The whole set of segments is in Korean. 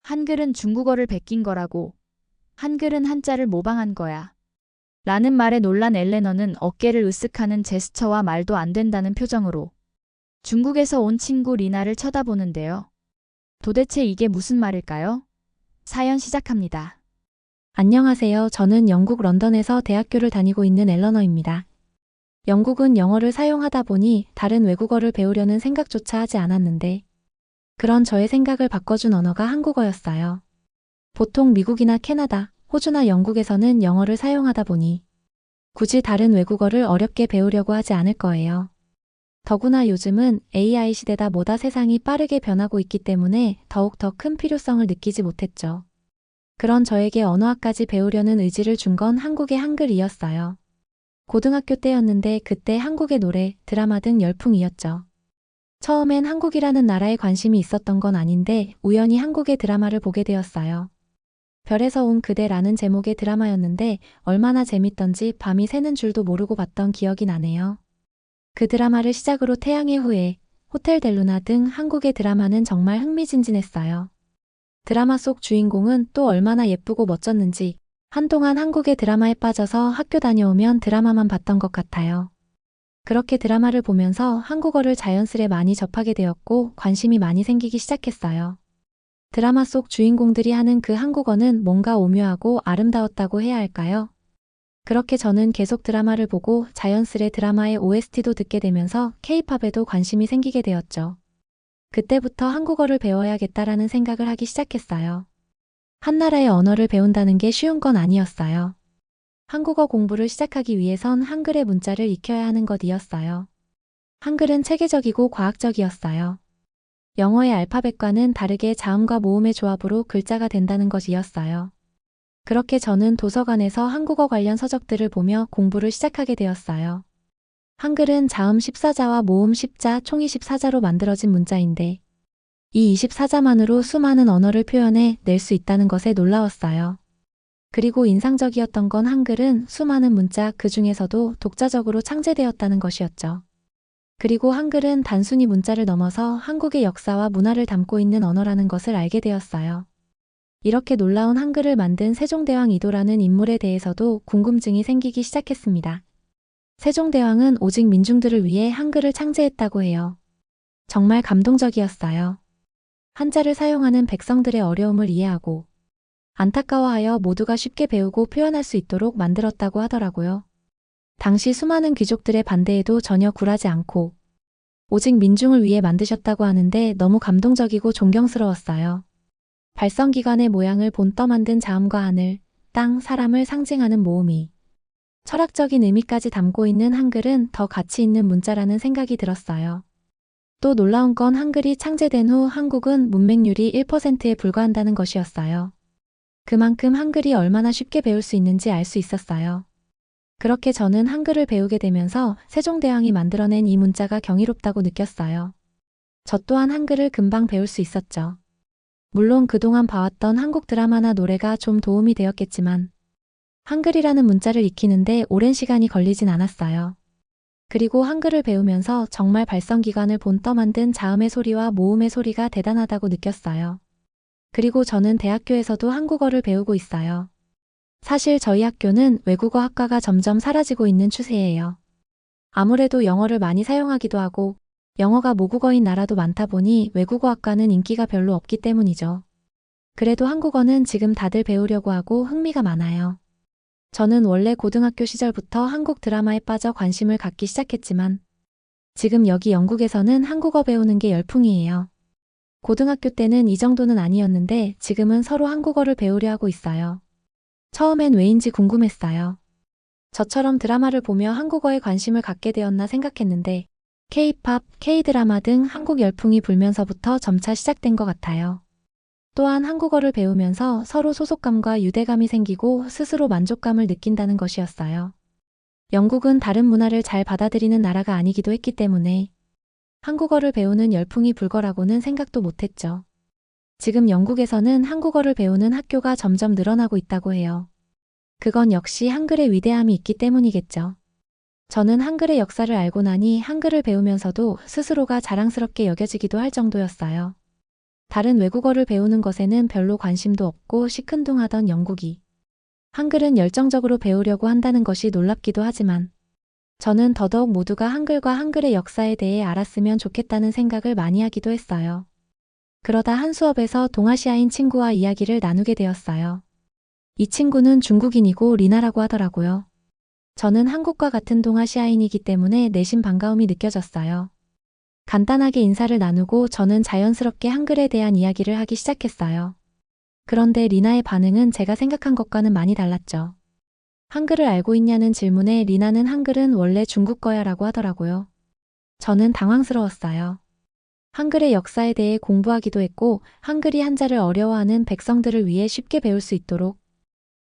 한글은 중국어를 베낀 거라고. 한글은 한자를 모방한 거야. 라는 말에 놀란 엘레너는 어깨를 으쓱하는 제스처와 말도 안 된다는 표정으로 중국에서 온 친구 리나를 쳐다보는데요. 도대체 이게 무슨 말일까요? 사연 시작합니다. 안녕하세요. 저는 영국 런던에서 대학교를 다니고 있는 엘러너입니다. 영국은 영어를 사용하다 보니 다른 외국어를 배우려는 생각조차 하지 않았는데 그런 저의 생각을 바꿔준 언어가 한국어였어요. 보통 미국이나 캐나다, 호주나 영국에서는 영어를 사용하다 보니 굳이 다른 외국어를 어렵게 배우려고 하지 않을 거예요. 더구나 요즘은 AI 시대다 보다 세상이 빠르게 변하고 있기 때문에 더욱 더 큰 필요성을 느끼지 못했죠. 그런 저에게 언어학까지 배우려는 의지를 준 건 한국의 한글이었어요. 고등학교 때였는데 그때 한국의 노래, 드라마 등 열풍이었죠. 처음엔 한국이라는 나라에 관심이 있었던 건 아닌데 우연히 한국의 드라마를 보게 되었어요. 별에서 온 그대라는 제목의 드라마였는데 얼마나 재밌던지 밤이 새는 줄도 모르고 봤던 기억이 나네요. 그 드라마를 시작으로 태양의 후예, 호텔 델루나 등 한국의 드라마는 정말 흥미진진했어요. 드라마 속 주인공은 또 얼마나 예쁘고 멋졌는지 한동안 한국의 드라마에 빠져서 학교 다녀오면 드라마만 봤던 것 같아요. 그렇게 드라마를 보면서 한국어를 자연스레 많이 접하게 되었고 관심이 많이 생기기 시작했어요. 드라마 속 주인공들이 하는 그 한국어는 뭔가 오묘하고 아름다웠다고 해야 할까요? 그렇게 저는 계속 드라마를 보고 자연스레 드라마의 OST도 듣게 되면서 K-팝에도 관심이 생기게 되었죠. 그때부터 한국어를 배워야겠다라는 생각을 하기 시작했어요. 한 나라의 언어를 배운다는 게 쉬운 건 아니었어요. 한국어 공부를 시작하기 위해선 한글의 문자를 익혀야 하는 것이었어요. 한글은 체계적이고 과학적이었어요. 영어의 알파벳과는 다르게 자음과 모음의 조합으로 글자가 된다는 것이었어요. 그렇게 저는 도서관에서 한국어 관련 서적들을 보며 공부를 시작하게 되었어요. 한글은 자음 14자와 모음 10자 총 24자로 만들어진 문자인데 이 24자만으로 수많은 언어를 표현해 낼 수 있다는 것에 놀라웠어요. 그리고 인상적이었던 건 한글은 수많은 문자 그 중에서도 독자적으로 창제되었다는 것이었죠. 그리고 한글은 단순히 문자를 넘어서 한국의 역사와 문화를 담고 있는 언어라는 것을 알게 되었어요. 이렇게 놀라운 한글을 만든 세종대왕 이도라는 인물에 대해서도 궁금증이 생기기 시작했습니다. 세종대왕은 오직 민중들을 위해 한글을 창제했다고 해요. 정말 감동적이었어요. 한자를 사용하는 백성들의 어려움을 이해하고 안타까워하여 모두가 쉽게 배우고 표현할 수 있도록 만들었다고 하더라고요. 당시 수많은 귀족들의 반대에도 전혀 굴하지 않고 오직 민중을 위해 만드셨다고 하는데 너무 감동적이고 존경스러웠어요. 발성기관의 모양을 본떠 만든 자음과 하늘, 땅, 사람을 상징하는 모음이 철학적인 의미까지 담고 있는 한글은 더 가치 있는 문자라는 생각이 들었어요. 또 놀라운 건 한글이 창제된 후 한국은 문맹률이 1%에 불과한다는 것이었어요. 그만큼 한글이 얼마나 쉽게 배울 수 있는지 알 수 있었어요. 그렇게 저는 한글을 배우게 되면서 세종대왕이 만들어낸 이 문자가 경이롭다고 느꼈어요. 저 또한 한글을 금방 배울 수 있었죠. 물론 그동안 봐왔던 한국 드라마나 노래가 좀 도움이 되었겠지만 한글이라는 문자를 익히는데 오랜 시간이 걸리진 않았어요. 그리고 한글을 배우면서 정말 발성기관을 본떠 만든 자음의 소리와 모음의 소리가 대단하다고 느꼈어요. 그리고 저는 대학교에서도 한국어를 배우고 있어요. 사실 저희 학교는 외국어 학과가 점점 사라지고 있는 추세예요. 아무래도 영어를 많이 사용하기도 하고 영어가 모국어인 나라도 많다 보니 외국어 학과는 인기가 별로 없기 때문이죠. 그래도 한국어는 지금 다들 배우려고 하고 흥미가 많아요. 저는 원래 고등학교 시절부터 한국 드라마에 빠져 관심을 갖기 시작했지만 지금 여기 영국에서는 한국어 배우는 게 열풍이에요. 고등학교 때는 이 정도는 아니었는데 지금은 서로 한국어를 배우려 하고 있어요. 처음엔 왜인지 궁금했어요. 저처럼 드라마를 보며 한국어에 관심을 갖게 되었나 생각했는데 K-팝, K-드라마 등 한국 열풍이 불면서부터 점차 시작된 것 같아요. 또한 한국어를 배우면서 서로 소속감과 유대감이 생기고 스스로 만족감을 느낀다는 것이었어요. 영국은 다른 문화를 잘 받아들이는 나라가 아니기도 했기 때문에 한국어를 배우는 열풍이 불 거라고는 생각도 못했죠. 지금 영국에서는 한국어를 배우는 학교가 점점 늘어나고 있다고 해요. 그건 역시 한글의 위대함이 있기 때문이겠죠. 저는 한글의 역사를 알고 나니 한글을 배우면서도 스스로가 자랑스럽게 여겨지기도 할 정도였어요. 다른 외국어를 배우는 것에는 별로 관심도 없고 시큰둥하던 영국이 한글은 열정적으로 배우려고 한다는 것이 놀랍기도 하지만 저는 더더욱 모두가 한글과 한글의 역사에 대해 알았으면 좋겠다는 생각을 많이 하기도 했어요. 그러다 한 수업에서 동아시아인 친구와 이야기를 나누게 되었어요. 이 친구는 중국인이고 리나라고 하더라고요. 저는 한국과 같은 동아시아인이기 때문에 내심 반가움이 느껴졌어요. 간단하게 인사를 나누고 저는 자연스럽게 한글에 대한 이야기를 하기 시작했어요. 그런데 리나의 반응은 제가 생각한 것과는 많이 달랐죠. 한글을 알고 있냐는 질문에 리나는 한글은 원래 중국 거야 라고 하더라고요. 저는 당황스러웠어요. 한글의 역사에 대해 공부하기도 했고 한글이 한자를 어려워하는 백성들을 위해 쉽게 배울 수 있도록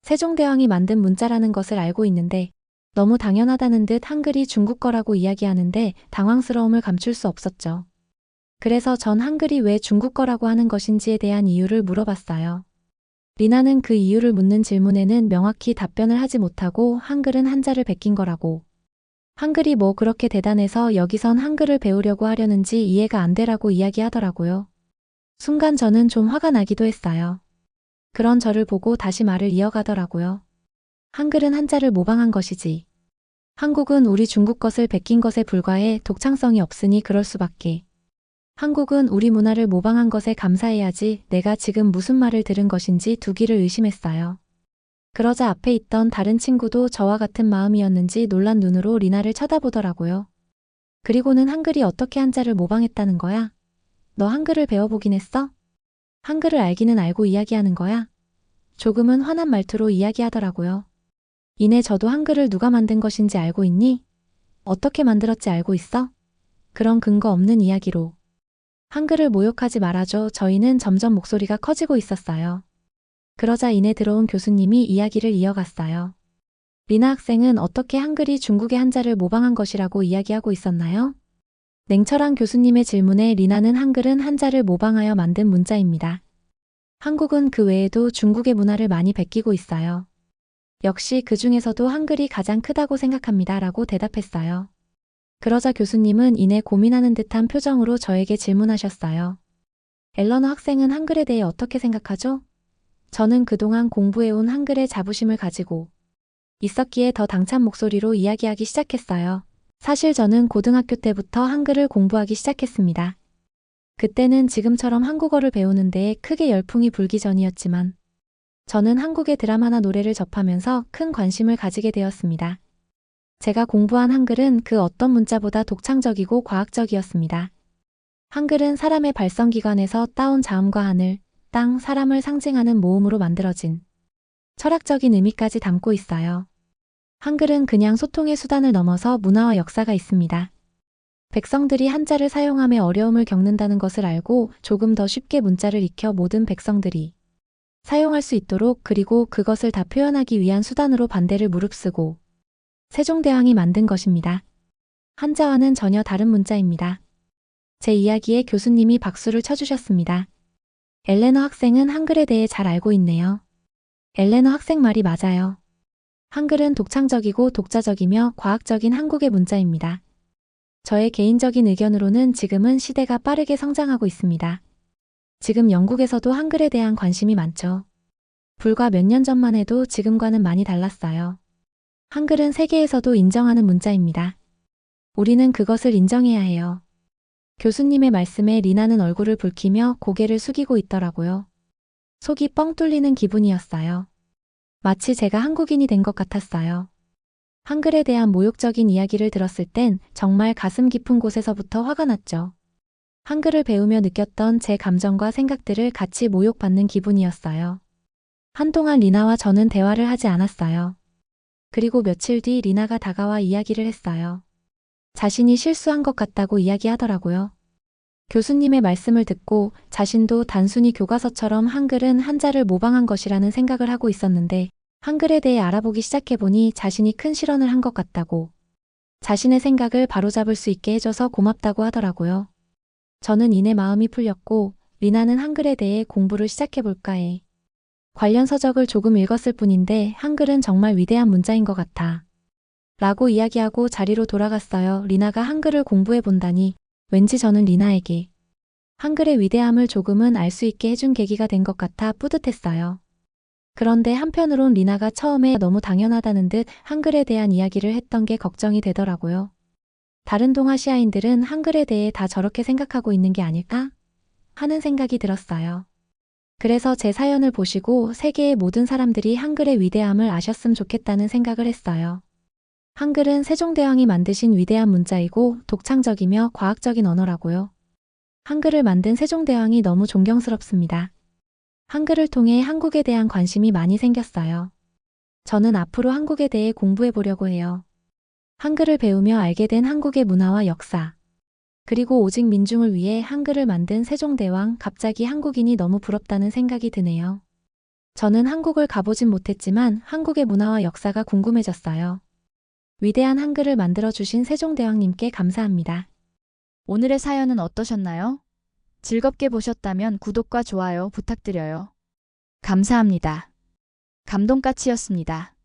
세종대왕이 만든 문자라는 것을 알고 있는데 너무 당연하다는 듯 한글이 중국 거라고 이야기하는데 당황스러움을 감출 수 없었죠. 그래서 전 한글이 왜 중국 거라고 하는 것인지에 대한 이유를 물어봤어요. 리나는 그 이유를 묻는 질문에는 명확히 답변을 하지 못하고 한글은 한자를 베낀 거라고, 한글이 뭐 그렇게 대단해서 여기선 한글을 배우려고 하려는지 이해가 안 되라고 이야기하더라고요. 순간 저는 좀 화가 나기도 했어요. 그런 저를 보고 다시 말을 이어가더라고요. 한글은 한자를 모방한 것이지. 한국은 우리 중국 것을 베낀 것에 불과해 독창성이 없으니 그럴 수밖에. 한국은 우리 문화를 모방한 것에 감사해야지. 내가 지금 무슨 말을 들은 것인지 두 귀를 의심했어요. 그러자 앞에 있던 다른 친구도 저와 같은 마음이었는지 놀란 눈으로 리나를 쳐다보더라고요. 그리고는 한글이 어떻게 한자를 모방했다는 거야? 너 한글을 배워보긴 했어? 한글을 알기는 알고 이야기하는 거야? 조금은 화난 말투로 이야기하더라고요. 이내 저도 한글을 누가 만든 것인지 알고 있니? 어떻게 만들었지 알고 있어? 그런 근거 없는 이야기로. 한글을 모욕하지 말아줘. 저희는 점점 목소리가 커지고 있었어요. 그러자 이내 들어온 교수님이 이야기를 이어갔어요. 리나 학생은 어떻게 한글이 중국의 한자를 모방한 것이라고 이야기하고 있었나요? 냉철한 교수님의 질문에 리나는 한글은 한자를 모방하여 만든 문자입니다. 한국은 그 외에도 중국의 문화를 많이 베끼고 있어요. 역시 그 중에서도 한글이 가장 크다고 생각합니다. 라고 대답했어요. 그러자 교수님은 이내 고민하는 듯한 표정으로 저에게 질문하셨어요. 엘러너 학생은 한글에 대해 어떻게 생각하죠? 저는 그동안 공부해온 한글의 자부심을 가지고 있었기에 더 당찬 목소리로 이야기하기 시작했어요. 사실 저는 고등학교 때부터 한글을 공부하기 시작했습니다. 그때는 지금처럼 한국어를 배우는 데에 크게 열풍이 불기 전이었지만 저는 한국의 드라마나 노래를 접하면서 큰 관심을 가지게 되었습니다. 제가 공부한 한글은 그 어떤 문자보다 독창적이고 과학적이었습니다. 한글은 사람의 발성기관에서 따온 자음과 하늘, 땅, 사람을 상징하는 모음으로 만들어진 철학적인 의미까지 담고 있어요. 한글은 그냥 소통의 수단을 넘어서 문화와 역사가 있습니다. 백성들이 한자를 사용함에 어려움을 겪는다는 것을 알고 조금 더 쉽게 문자를 익혀 모든 백성들이 사용할 수 있도록, 그리고 그것을 다 표현하기 위한 수단으로 반대를 무릅쓰고 세종대왕이 만든 것입니다. 한자와는 전혀 다른 문자입니다. 제 이야기에 교수님이 박수를 쳐주셨습니다. 엘레너 학생은 한글에 대해 잘 알고 있네요. 엘레너 학생 말이 맞아요. 한글은 독창적이고 독자적이며 과학적인 한국의 문자입니다. 저의 개인적인 의견으로는 지금은 시대가 빠르게 성장하고 있습니다. 지금 영국에서도 한글에 대한 관심이 많죠. 불과 몇 년 전만 해도 지금과는 많이 달랐어요. 한글은 세계에서도 인정하는 문자입니다. 우리는 그것을 인정해야 해요. 교수님의 말씀에 리나는 얼굴을 붉히며 고개를 숙이고 있더라고요. 속이 뻥 뚫리는 기분이었어요. 마치 제가 한국인이 된 것 같았어요. 한글에 대한 모욕적인 이야기를 들었을 땐 정말 가슴 깊은 곳에서부터 화가 났죠. 한글을 배우며 느꼈던 제 감정과 생각들을 같이 모욕받는 기분이었어요. 한동안 리나와 저는 대화를 하지 않았어요. 그리고 며칠 뒤 리나가 다가와 이야기를 했어요. 자신이 실수한 것 같다고 이야기하더라고요. 교수님의 말씀을 듣고 자신도 단순히 교과서처럼 한글은 한자를 모방한 것이라는 생각을 하고 있었는데 한글에 대해 알아보기 시작해보니 자신이 큰 실언을 한 것 같다고, 자신의 생각을 바로잡을 수 있게 해줘서 고맙다고 하더라고요. 저는 이내 마음이 풀렸고 리나는 한글에 대해 공부를 시작해볼까 해 관련 서적을 조금 읽었을 뿐인데 한글은 정말 위대한 문자인 것 같아 라고 이야기하고 자리로 돌아갔어요. 리나가 한글을 공부해본다니 왠지 저는 리나에게 한글의 위대함을 조금은 알 수 있게 해준 계기가 된 것 같아 뿌듯했어요. 그런데 한편으론 리나가 처음에 너무 당연하다는 듯 한글에 대한 이야기를 했던 게 걱정이 되더라고요. 다른 동아시아인들은 한글에 대해 다 저렇게 생각하고 있는 게 아닐까? 하는 생각이 들었어요. 그래서 제 사연을 보시고 세계의 모든 사람들이 한글의 위대함을 아셨으면 좋겠다는 생각을 했어요. 한글은 세종대왕이 만드신 위대한 문자이고 독창적이며 과학적인 언어라고요. 한글을 만든 세종대왕이 너무 존경스럽습니다. 한글을 통해 한국에 대한 관심이 많이 생겼어요. 저는 앞으로 한국에 대해 공부해 보려고 해요. 한글을 배우며 알게 된 한국의 문화와 역사. 그리고 오직 민중을 위해 한글을 만든 세종대왕, 갑자기 한국인이 너무 부럽다는 생각이 드네요. 저는 한국을 가보진 못했지만 한국의 문화와 역사가 궁금해졌어요. 위대한 한글을 만들어주신 세종대왕님께 감사합니다. 오늘의 사연은 어떠셨나요? 즐겁게 보셨다면 구독과 좋아요 부탁드려요. 감사합니다. 감동까치였습니다.